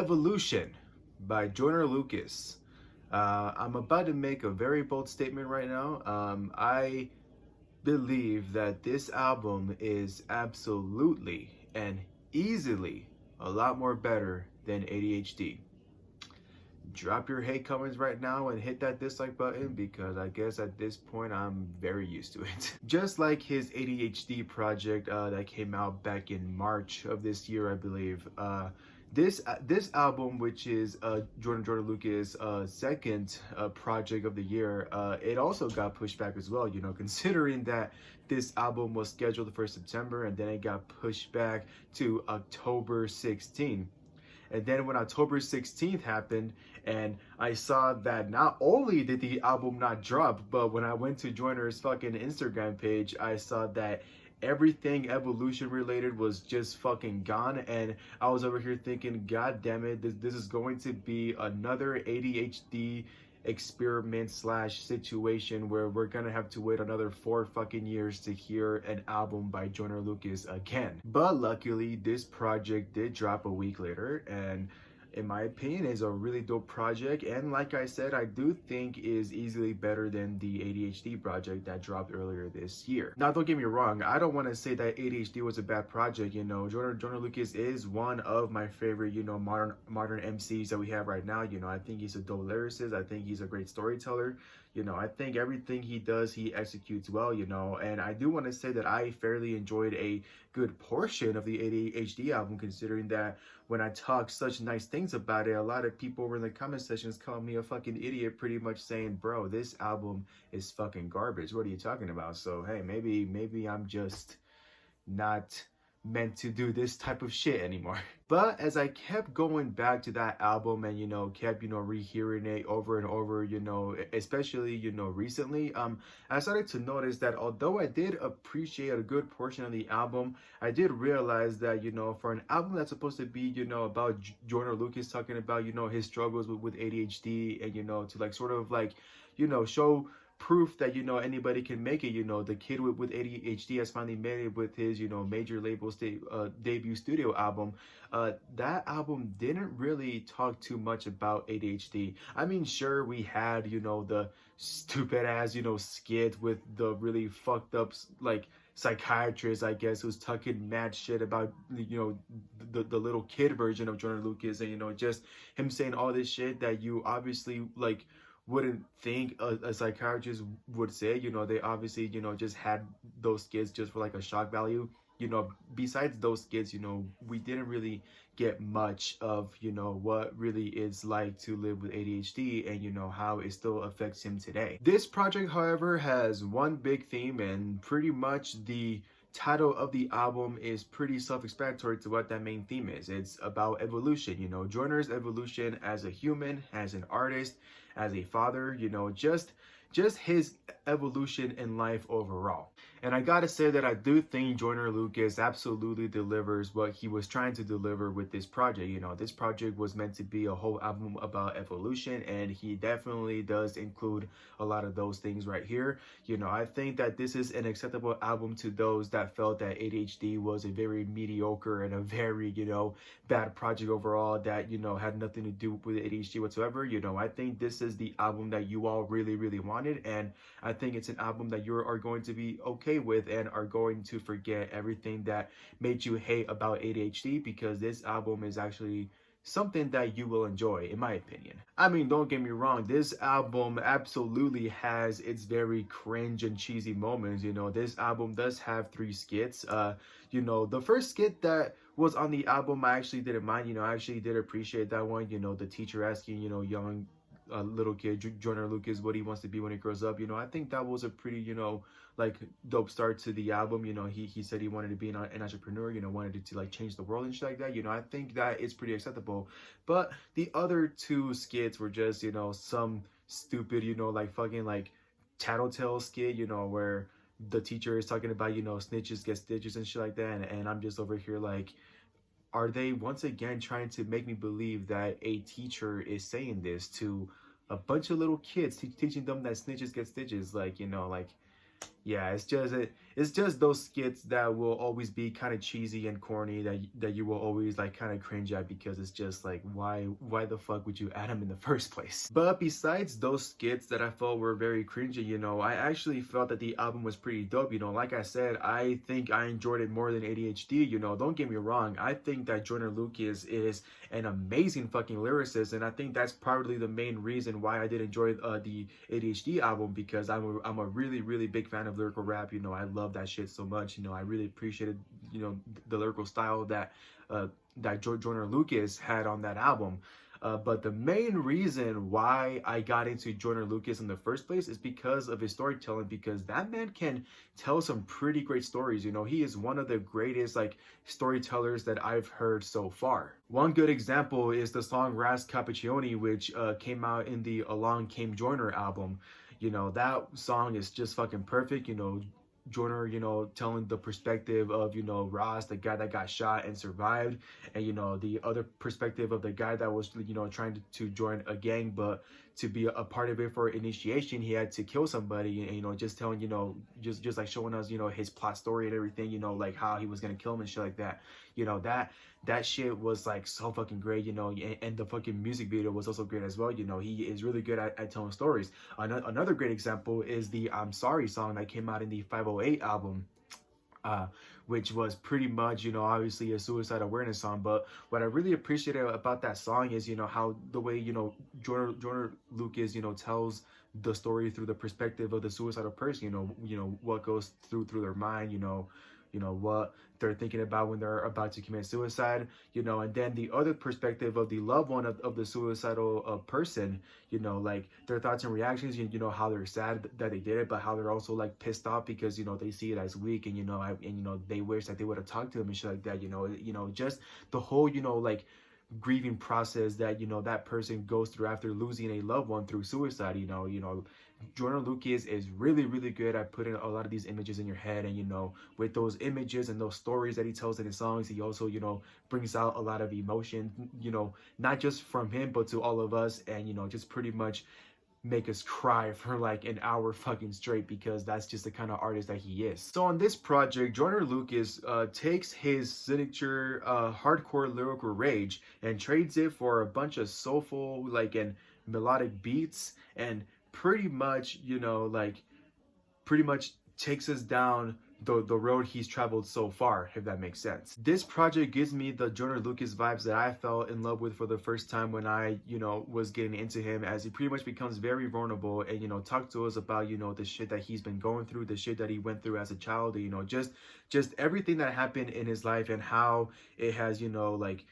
Evolution by Joyner. I'm about to make a very bold statement right now. I believe that this album is absolutely and easily a lot more better than ADHD. Drop your hate comments right now and hit that dislike button because I guess at this point I'm very used to it. Just like his ADHD project that came out back in March of this year, I believe. This album, which is Jordan Lucas' second project of the year, it also got pushed back as well. You know, considering that this album was scheduled for September and then it got pushed back to October 16th. And then when October 16th happened and I saw that not only did the album not drop, but when I went to Joyner's fucking Instagram page, I saw that everything Evolution related was just fucking gone. And I was over here thinking, God damn it, this is going to be another ADHD experiment slash situation where we're gonna have to wait another 4 fucking years to hear an album by Joyner again. But luckily this project did drop a week later, and in my opinion is a really dope project, and like I said, I do think is easily better than the ADHD project that dropped earlier this year. Now don't get me wrong, I don't want to say that ADHD was a bad project. You know, Joyner is one of my favorite, you know, modern MCs that we have right now. You know, I think he's a dope lyricist, I think he's a great storyteller. You know, I think everything he does, he executes well, you know, and I do want to say that I fairly enjoyed a good portion of the ADHD album, considering that when I talk such nice things about it, a lot of people over in the comment sections call me a fucking idiot, pretty much saying, bro, this album is fucking garbage. What are you talking about? So, hey, maybe I'm just not meant to do this type of shit anymore. But as I kept going back to that album and, you know, kept, you know, rehearing it over and over, you know, especially, you know, recently, I started to notice that although I did appreciate a good portion of the album, I did realize that, you know, for an album that's supposed to be, you know, about Joyner talking about, you know, his struggles with ADHD and, you know, to like sort of like, you know, show proof that, you know, anybody can make it. You know, the kid with ADHD has finally made it with his, you know, major label debut studio album. That album didn't really talk too much about ADHD. I mean, sure, we had, you know, the stupid ass, you know, skit with the really fucked up like psychiatrist, I guess, who's talking mad shit about, you know, the little kid version of Joyner and, you know, just him saying all this shit that you obviously like wouldn't think a psychiatrist would say. You know, they obviously, you know, just had those skits just for like a shock value. You know, besides those skits, you know, we didn't really get much of, you know, what really it's like to live with ADHD and, you know, how it still affects him today. This project, however, has one big theme, and pretty much the title of the album is pretty self-explanatory to what that main theme is. It's about evolution, you know, Joyner's evolution as a human, as an artist, as a father, you know, just his evolution in life overall. And I gotta say that I do think Joyner absolutely delivers what he was trying to deliver with this project. You know, this project was meant to be a whole album about evolution, and he definitely does include a lot of those things right here. You know, I think that this is an acceptable album to those that felt that ADHD was a very mediocre and a very, you know, bad project overall that, you know, had nothing to do with ADHD whatsoever. You know, I think this is the album that you all really wanted, and I think it's an album that you are going to be okay with and are going to forget everything that made you hate about ADHD, because this album is actually something that you will enjoy, in my opinion. I mean, don't get me wrong, this album absolutely has its very cringe and cheesy moments. You know, this album does have 3 skits. You know, the first skit that was on the album I actually didn't mind. You know, I actually did appreciate that one. You know, the teacher asking, you know, young little kid Joyner what he wants to be when he grows up. You know, I think that was a pretty, you know, like dope start to the album. You know, he said he wanted to be an entrepreneur, you know, wanted to like change the world and shit like that. You know, I think that is pretty acceptable. But the other 2 skits were just, you know, some stupid, you know, like fucking like tattletale skit, you know, where the teacher is talking about, you know, snitches get stitches and shit like that, and I'm just over here like, are they once again trying to make me believe that a teacher is saying this to a bunch of little kids, teaching them that snitches get stitches? Like, you know, like, Yeah, it's just those skits that will always be kind of cheesy and corny that you will always like kind of cringe at because it's just like why the fuck would you add them in the first place? But besides those skits that I felt were very cringy, I actually felt that the album was pretty dope. Like I said, I think I enjoyed it more than ADHD. Don't get me wrong. I think that Joyner Lucas is an amazing fucking lyricist, and I think that's probably the main reason why I did enjoy the ADHD album, because I'm a really really big fan of lyrical rap. I love that shit so much. I really appreciated the lyrical style that Joyner Lucas had on that album. But the main reason why I got into Joyner Lucas in the first place is because of his storytelling, because that man can tell some pretty great stories. He is one of the greatest like storytellers that I've heard so far. One good example is the song Ras Cappuccioni, which came out in the Along Came Joyner album. That song is just fucking perfect. Joyner, telling the perspective of, Ross, the guy that got shot and survived, and, the other perspective of the guy that was, trying to join a gang, but to be a part of it for initiation, he had to kill somebody, and, just telling, just like showing us, his plot story and everything, like how he was gonna kill him and shit like that. That shit was like so fucking great, and the fucking music video was also great as well. He is really good at telling stories. Another great example is the I'm Sorry song that came out in the 508 album. Uh, which was pretty much, obviously a suicide awareness song. But what I really appreciated about that song is, how the way, Joyner Lucas, tells the story through the perspective of the suicidal person. What goes through their mind. What they're thinking about when they're about to commit suicide. And then the other perspective of the loved one of the suicidal person. Like their thoughts and reactions. How they're sad that they did it, but how they're also like pissed off because they see it as weak, and they wish that they would have talked to him and shit like that. Just the whole like grieving process that that person goes through after losing a loved one through suicide. Joyner Lucas is really really good at putting a lot of these images in your head, and with those images and those stories that he tells in his songs, he also brings out a lot of emotion, not just from him but to all of us, and just pretty much make us cry for like an hour fucking straight, because that's just the kind of artist that he is. So on this project, Joyner Lucas takes his signature hardcore lyrical rage and trades it for a bunch of soulful like and melodic beats, and pretty much pretty much takes us down the road he's traveled so far, if that makes sense. This project gives me the Joyner Lucas vibes that I fell in love with for the first time when I, was getting into him, as he pretty much becomes very vulnerable and, talk to us about, the shit that he's been going through, the shit that he went through as a child, just everything that happened in his life and how it has, like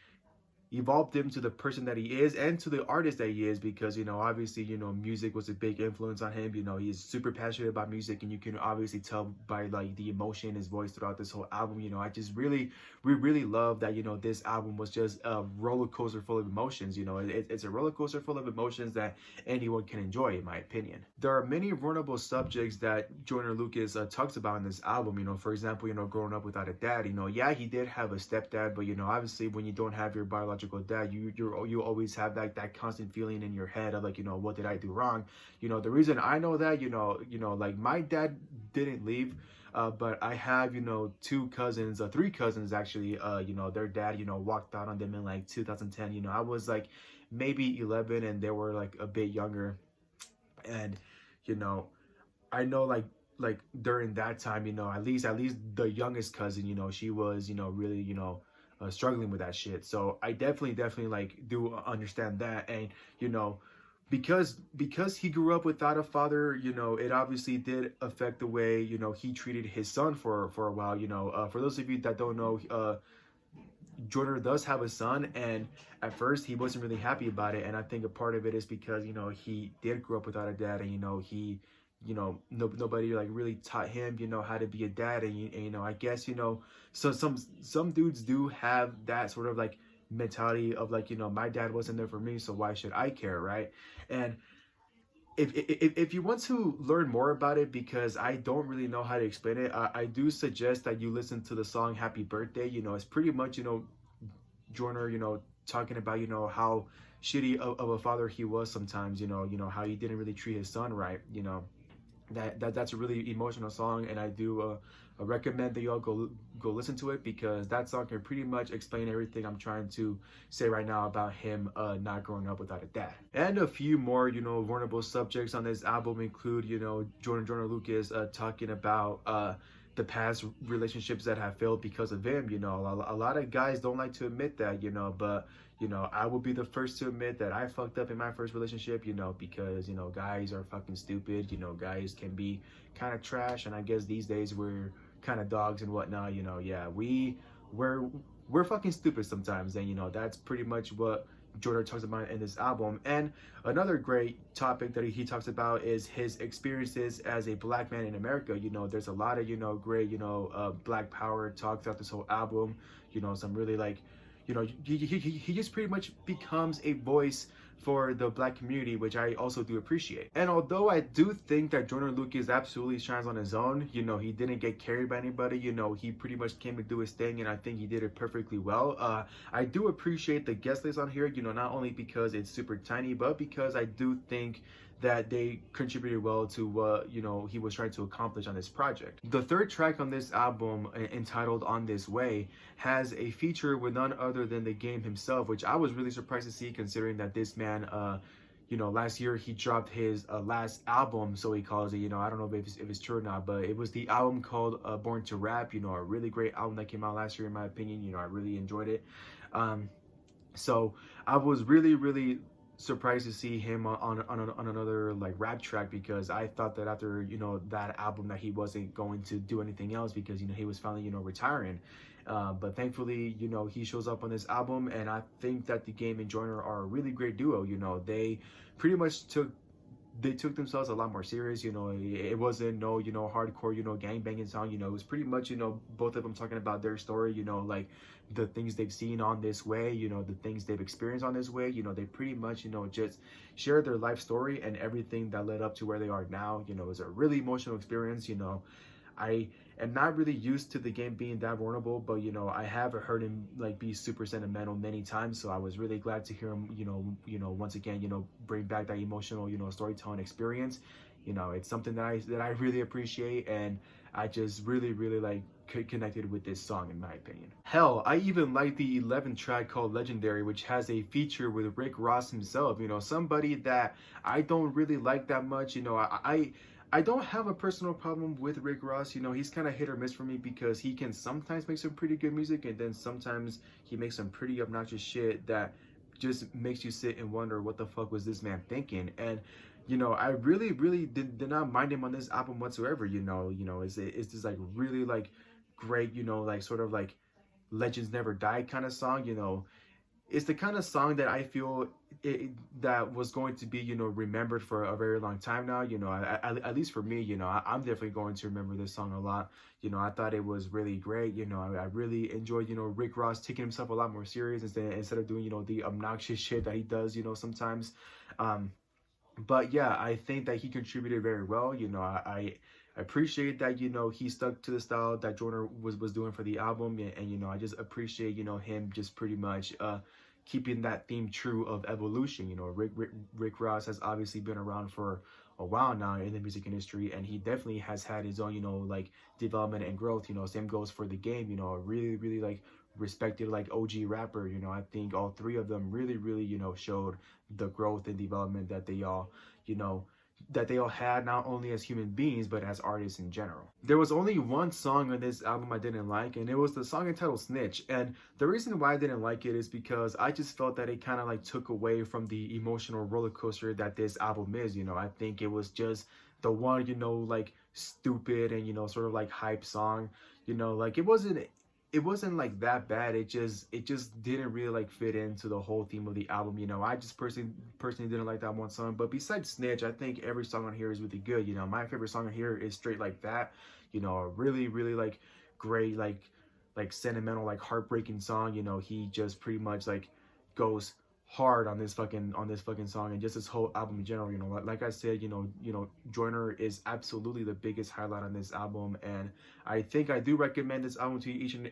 evolved him to the person that he is and to the artist that he is, because obviously music was a big influence on him. He's super passionate about music, and you can obviously tell by like the emotion in his voice throughout this whole album. I just we really love that this album was just a roller coaster full of emotions. It's a roller coaster full of emotions that anyone can enjoy, in my opinion. There are many vulnerable subjects that Joyner Lucas talks about in this album. For example, growing up without a dad. Yeah, he did have a stepdad, but obviously when you don't have your biological dad, you always have that constant feeling in your head of like, what did I do wrong? The reason I know that, like my dad didn't leave, but I have two cousins, three cousins actually. Their dad walked out on them in like 2010. I was like maybe 11 and they were like a bit younger, and I know like during that time, at least the youngest cousin, she was really struggling with that shit. So I definitely like do understand that. And because he grew up without a father, it obviously did affect the way he treated his son for a while. For those of you that don't know, Joyner does have a son, and at first he wasn't really happy about it. And I think a part of it is because he did grow up without a dad, and he nobody like really taught him how to be a dad. And I guess so some dudes do have that sort of like mentality of like, my dad wasn't there for me, so why should I care, right? And if you want to learn more about it, because I don't really know how to explain it, I do suggest that you listen to the song Happy Birthday. It's pretty much Joyner talking about how shitty of a father he was sometimes, how he didn't really treat his son right, That's a really emotional song, and I do recommend that y'all go listen to it, because that song can pretty much explain everything I'm trying to say right now about him not growing up without a dad. And a few more, vulnerable subjects on this album include, Joyner Lucas talking about the past relationships that have failed because of him. A lot of guys don't like to admit that, but I will be the first to admit that I fucked up in my first relationship, because, guys are fucking stupid. Guys can be kind of trash, and I guess these days we're kind of dogs and whatnot. Yeah, we're we're fucking stupid sometimes, and that's pretty much what Joyner talks about in this album. And another great topic that he talks about is his experiences as a black man in America. There's a lot of great black power talk throughout this whole album. Some really like he just pretty much becomes a voice for the black community, which I also do appreciate. And although I do think that Joyner Lucas absolutely shines on his own, he didn't get carried by anybody. He pretty much came to do his thing, and I think he did it perfectly well. I do appreciate the guest list on here, not only because it's super tiny, but because I do think that they contributed well to what he was trying to accomplish on this project. The third track on this album, entitled On This Way, has a feature with none other than the Game himself, which I was really surprised to see, considering that this man last year he dropped his last album, so he calls it. I don't know if it's true or not, but it was the album called Born to Rap. A really great album that came out last year, in my opinion. I really enjoyed it. So I was really surprised to see him on another like rap track, because I thought that after that album that he wasn't going to do anything else, because he was finally retiring. But thankfully, he shows up on this album, and I think that the Game and Joyner are a really great duo. They pretty much took themselves a lot more serious. It wasn't no hardcore gang-banging song. It was pretty much both of them talking about their story, like the things they've seen on this way, the things they've experienced on this way. They pretty much just share their life story and everything that led up to where they are now. It was a really emotional experience. I am not really used to the Game being that vulnerable, but I have heard him like be super sentimental many times, so I was really glad to hear him once again bring back that emotional storytelling experience. It's something that I really appreciate, and I just really like connected with this song, in my opinion. Hell, I even like the 11th track called Legendary, which has a feature with Rick Ross himself. Somebody that I don't really like that much. I don't have a personal problem with Rick Ross. He's kind of hit or miss for me, because he can sometimes make some pretty good music, and then sometimes he makes some pretty obnoxious shit that just makes you sit and wonder, what the fuck was this man thinking? And I really did not mind him on this album whatsoever. It's this like really like great, like sort of like Legends Never Die kind of song. It's the kind of song that I feel that was going to be, remembered for a very long time now. At least for me, I'm definitely going to remember this song a lot. I thought it was really great. I really enjoyed, Rick Ross taking himself a lot more serious instead of doing, the obnoxious shit that he does, sometimes. But yeah, I think that he contributed very well. I appreciate that he stuck to the style that Joyner was doing for the album, and I just appreciate him just pretty much keeping that theme true of evolution. Rick Ross has obviously been around for a while now in the music industry, and he definitely has had his own like development and growth. Same goes for the Game. A really like respected like OG rapper. I think all three of them really showed the growth and development that they all had, not only as human beings but as artists in general. There was only one song on this album I didn't like, and it was the song entitled Snitch. And the reason why I didn't like it is because I just felt that it kind of like took away from the emotional roller coaster that this album is. I think it was just the one like stupid and sort of like hype song. Like it wasn't like that bad. It just didn't really like fit into the whole theme of the album. I just personally didn't like that one song. But besides Snitch, I think every song on here is really good. My favorite song on here is Straight Like That. A really like great like sentimental like heartbreaking song. He just pretty much like goes hard on this fucking song, and just this whole album in general. Like I said, Joyner is absolutely the biggest highlight on this album, and I think I do recommend this album to each and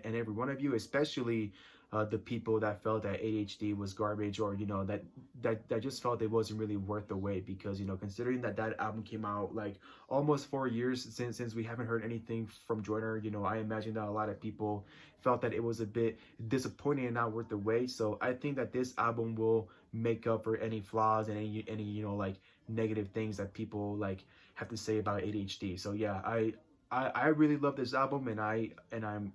every one of you, especially the people that felt that ADHD was garbage, or that just felt it wasn't really worth the wait, because considering that album came out like almost 4 years since we haven't heard anything from Joyner. I imagine that a lot of people felt that it was a bit disappointing and not worth the wait. So I think that this album will make up for any flaws and any like negative things that people like have to say about ADHD. So yeah, I really love this album, and I'm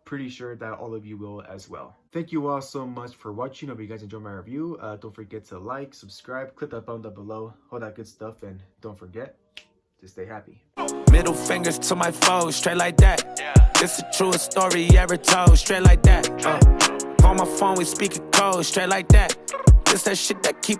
pretty sure that all of you will as well. Thank you all so much for watching. Hope you guys enjoyed my review. Don't forget to like, subscribe, click that button down below, all that good stuff, and don't forget to stay happy. Middle fingers to my foes, straight like that. It's the truest story ever told, straight like that. On my phone we speaking code, straight like that. It's that shit that keep